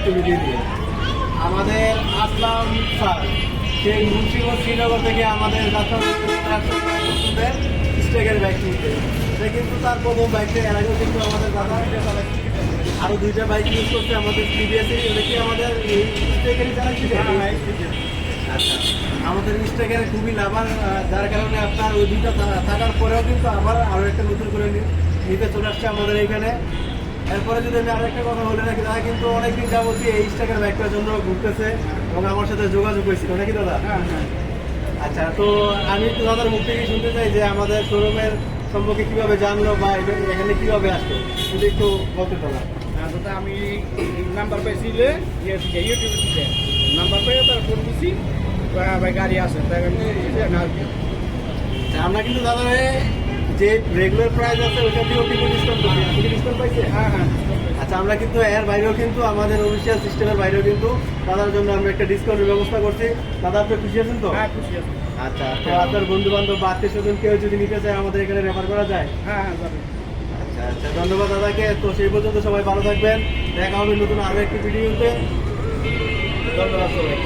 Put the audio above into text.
একটু দিয়ে দিয়ে আমাদের আসলাম স্যার সেই মুন্সিগঞ্জ শ্রীনগর থেকে আমাদের স্টেকের বাইক কিনতে, এটা কিন্তু তার প্রথম বাইকটা। এর আগেও কিন্তু আমাদের দাদা আরো দুইটা বাইক ইউজ করছে আমাদের টিভিএসের, এটা কি আমাদের স্টেকেরই চালাচ্ছি। আচ্ছা, আমাদের স্টেকের খুবই লাভার, যার কারণে আপনার ওই দুইটা থাকার পরেও কিন্তু আবার আরও একটা নতুন করে নিতে চলে আসছে আমাদের এইখানে। এরপরে যদি আমি আরো একটা কথা বলে রাখি, তারা কিন্তু অনেকদিন যাবতীয় এই স্টেকের বাইকটার জন্য ঘুরতেছে এবং আমার সাথে যোগাযোগ হয়েছিল নাকি দাদা? আচ্ছা, তো আমি একটু দাদার মুখ থেকে শুনতে চাই যে আমাদের শোরুমের সম্পর্কে কিভাবে জানলো বা এখানে কিভাবে আসলো, যদি একটু বলতে দাদা। দাদা আমি নাম্বার পাইছিলে ইউটিউবে থেকে নাম্বার পেয়ে তার ফোন দিছি, ভাই গাড়ি আছে তাই আমি আমরা কিন্তু দাদা যে রেগুলার প্রাইস আছে ওইটা দিয়েও কিন্তু ডিসকাউন্ট করছি। আপনি ডিসকাউন্ট পাইছে? হ্যাঁ হ্যাঁ। আচ্ছা, আমরা কিন্তু এর বাইরেও কিন্তু আমাদের অফিসিয়াল সিস্টেমের বাইরেও কিন্তু দাদার জন্য আমরা একটা ডিসকাউন্টের ব্যবস্থা করছি। দাদা আপনি খুশি আছেন তো? হ্যাঁ খুশি আছে। আচ্ছা, তো আপনার বন্ধু বান্ধব বা আত্মীয় স্বজন কেউ যদি নিতে চায় আমাদের এখানে রেফার করা যায়? হ্যাঁ হ্যাঁ যাবে। আচ্ছা আচ্ছা, ধন্যবাদ দাদাকে। তো সেই পর্যন্ত সবাই ভালো থাকবেন, দেখা হবে নতুন আরো একটি ভিডিওতে। ধন্যবাদ সবাই।